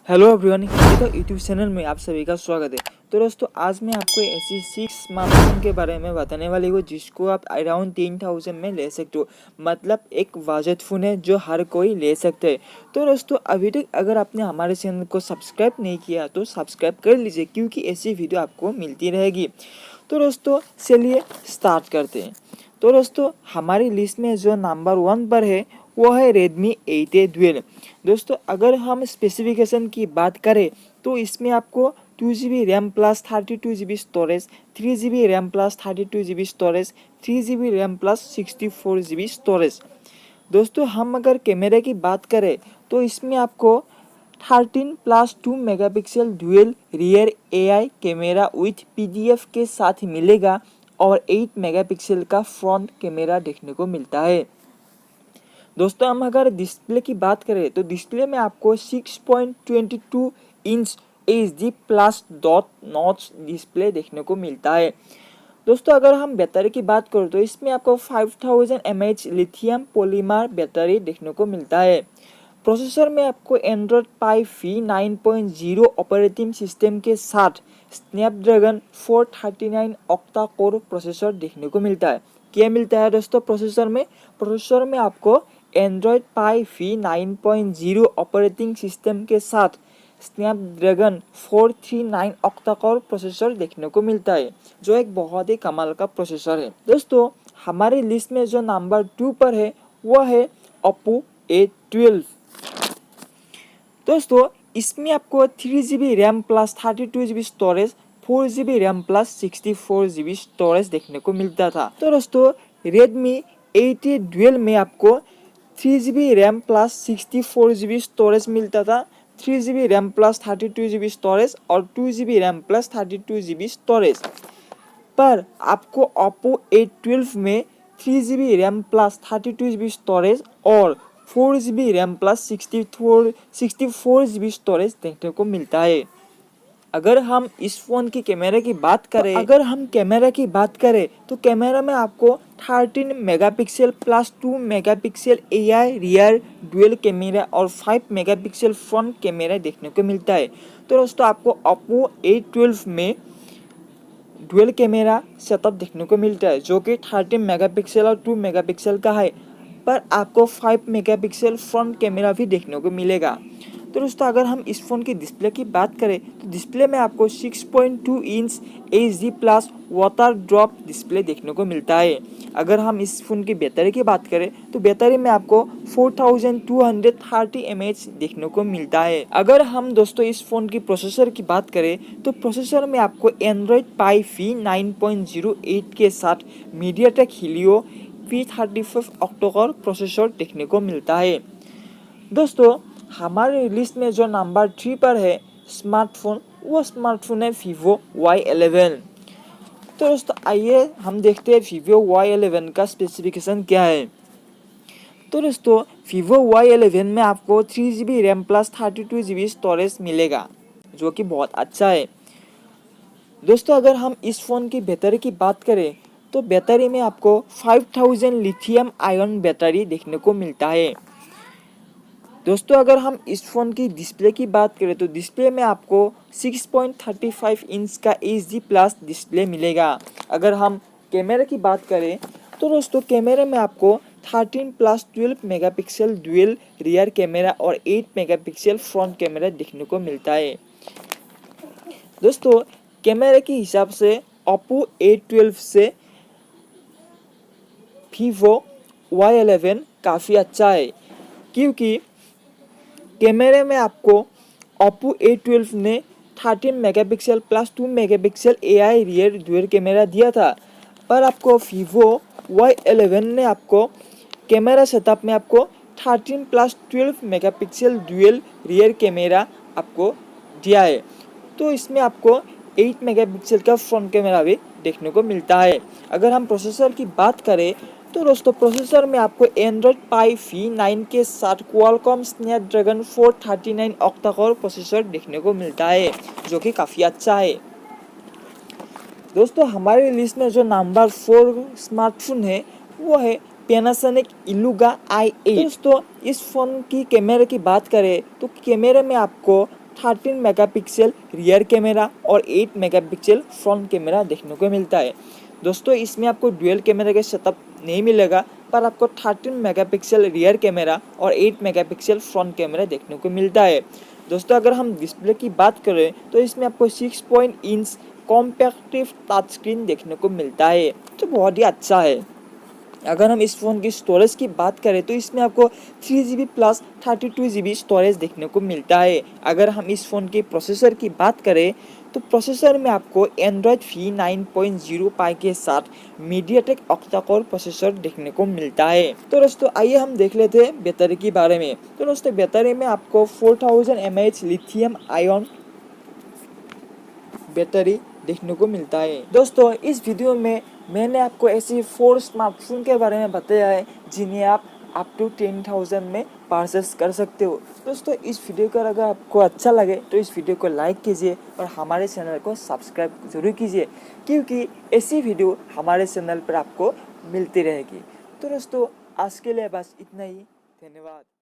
Hello everyone, Hindi का YouTube channel में आप सभी का स्वागत है। तो दोस्तों, आज मैं आपको ऐसी 6 स्मार्टफोन के बारे में बताने वाली हूँ जिसको आप अराउंड 3000 में ले सकते हो। मतलब एक वाजिब फ़ोन है जो हर कोई ले सकते हैं। तो दोस्तों, अभी तक अगर आपने हमारे चैनल को सब्सक्राइब नहीं किया तो सब्सक्राइब कर लीजिए, क्योंकि ऐसी वीडियो आपको मिलती रहेगी। तो दोस्तों, चलिए स्टार्ट करते हैं। तो दोस्तों, हमारी लिस्ट में जो नंबर 1 पर है वो है Redmi 8A Dual। दोस्तों, अगर हम स्पेसिफिकेशन की बात करें तो इसमें आपको 2GB RAM plus 32GB storage, 3GB RAM plus 32GB storage, 3GB RAM plus 64GB storage. दोस्तों, हम अगर कैमरे की बात करें तो इसमें आपको 13+2 megapixel dual rear AI camera with PDF के साथ मिलेगा और 8 मेगापिक्सल का फ्रंट कैमरा देखने को मिलता है। दोस्तों, हम अगर डिस्प्ले की बात करें तो डिस्प्ले में आपको 6.22 inch HD plus dot notch display देखने को मिलता है। दोस्तों, अगर हम बैटरी की बात करें तो इसमें आपको 5000 mAh लिथियम पॉलीमर बैटरी देखने को मिलता है। प्रोसेसर में आपको एंड्रॉयड पाई V9.0 ऑपरेटिंग सिस्टम के साथ स्नैपड्रैगन 439 ऑक्टा कोर प्रोसेसर देखने को मिलता है। क्या मिलता है दोस्तों प्रोसेसर में आपको एंड्रॉयड पाई V9.0 ऑपरेटिंग सिस्टम के साथ स्नैपड्रैगन 439 ऑक्टा कोर प्रोसेसर देखने को मिलता है, जो एक बहुत ही कमाल का प्रोसेसर है। दोस्तों, हमारी लिस्ट में जो नंबर 2 पर है वह है Oppo A12। दोस्तों, इसमें आपको 3GB RAM plus 32GB storage, 4GB RAM plus 64GB storage देखने को मिलता था। तो दोस्तों, Redmi 8A Dual में आपको 3GB RAM plus 64GB storage मिलता था, 3GB RAM plus 32GB storage और 2GB RAM plus 32GB storage. पर आपको Oppo A12 में 3GB RAM plus 32GB storage और 4GB RAM plus 64GB storage देखने को मिलता है। अगर हम इस फ़ोन की कैमरे की बात करें तो कैमरा में आपको 13 megapixel plus 2 megapixel AI rear dual camera और 5 मेगापिक्सल फ्रंट कैमरा देखने को मिलता है। तो दोस्तों, आपको Oppo A12 में डुअल कैमरा सेटअप देखने को मिलता है, जो कि 13 मेगापिक्सल और 2 मेगापिक्सल का है, पर आपको 5 मेगापिक्सल फ्रंट कैमरा भी देखने को मिलेगा। तो दोस्तों, अगर हम इस फ़ोन की डिस्प्ले की बात करें तो डिस्प्ले में आपको 6.2 inch HD plus water drop display देखने को मिलता है। अगर हम इस फ़ोन की बैटरी की बात करें तो बैटरी में आपको 4230 mAh देखने को मिलता है। अगर हम दोस्तों इस फ़ोन की प्रोसेसर की बात करें तो प्रोसेसर में आपको एंड्रॉयड पाई V9.08 के साथ MediaTek Helio P35 octa-core processor देखने को मिलता है। दोस्तों, हमारे लिस्ट में जो नंबर 3 पर है स्मार्टफोन, वो स्मार्टफोन है Vivo Y11। तो दोस्तों, आइए हम देखते हैं Vivo Y11 का स्पेसिफिकेशन क्या है। तो दोस्तों, Vivo Y11 में आपको 3GB RAM plus 32GB storage मिलेगा, जो कि बहुत अच्छा है। दोस्तों, अगर हम इस फ़ोन की बैटरी की बात करें तो बैटरी में आपको 5000 लिथियम आयन बैटरी देखने को मिलता है। दोस्तों, अगर हम इस फ़ोन की डिस्प्ले की बात करें तो डिस्प्ले में आपको 6.35 इंच का HD प्लस डिस्प्ले मिलेगा। अगर हम कैमरे की बात करें तो दोस्तों, कैमरे में आपको 13+12 मेगापिक्सल डुअल रियर कैमरा और 8 मेगापिक्सल फ्रंट कैमरा देखने को मिलता है। दोस्तों, कैमरे के हिसाब से Oppo A12 से Vivo Y11 काफ़ी अच्छा है, क्योंकि कैमरे में आपको Oppo A12 ने 13 megapixel plus 2 megapixel AI rear dual camera दिया था, पर आपको Vivo Y11 ने आपको कैमरा सेटअप में आपको 13+12 मेगापिक्सल डुअल रियर कैमरा आपको दिया है। तो इसमें आपको 8 मेगापिक्सल का फ्रंट कैमरा भी देखने को मिलता है। अगर हम प्रोसेसर की बात करें तो दोस्तों, प्रोसेसर में आपको एंड्रॉयड पाई V9 के साथ Qualcomm Snapdragon 439 octa core processor देखने को मिलता है, जो कि काफ़ी अच्छा है। दोस्तों, हमारी लिस्ट में जो नंबर 4 स्मार्टफोन है वो है पैनासोनिक इलुगा i8। दोस्तों, इस फ़ोन की कैमरे की बात करें तो कैमरे में आपको 13 मेगापिक्सल रियर कैमरा और 8 मेगापिक्सल फ्रंट कैमरा देखने को मिलता है। दोस्तों इसमें आपको डुअल कैमरा का सेटअप नहीं मिलेगा, पर आपको 13 मेगापिक्सल रियर कैमरा और 8 मेगापिक्सल फ्रंट कैमरा देखने को मिलता है। दोस्तों अगर हम डिस्प्ले की बात करें तो इसमें आपको 6 इंच कॉम्पैक्टिव टच स्क्रीन देखने को मिलता है, तो बहुत ही अच्छा है। अगर हम इस फ़ोन की स्टोरेज की बात करें तो इसमें आपको 3GB प्लस 32GB स्टोरेज देखने को मिलता है। अगर हम इस फ़ोन के प्रोसेसर की बात करें तो प्रोसेसर में आपको एंड्रॉयड V9.0 पाई के साथ मीडियाटेक ऑक्टा कोर प्रोसेसर देखने को मिलता है। तो दोस्तों आइए हम देख लेते हैं बैटरी के बारे में। तो दोस्तों बैटरी में आपको 4000 mAh लिथियम आयन बैटरी देखने को मिलता है। दोस्तों इस वीडियो में मैंने आपको ऐसी 4 स्मार्टफोन के बारे में बताया है जिन्हें आप अप टू 10,000 में परचेस कर सकते हो। दोस्तों इस वीडियो को अगर आपको अच्छा लगे तो इस वीडियो को लाइक कीजिए और हमारे चैनल को सब्सक्राइब जरूर कीजिए, क्योंकि ऐसी वीडियो हमारे चैनल पर आपको मिलती रहेगी। तो दोस्तों आज के लिए बस इतना ही, धन्यवाद।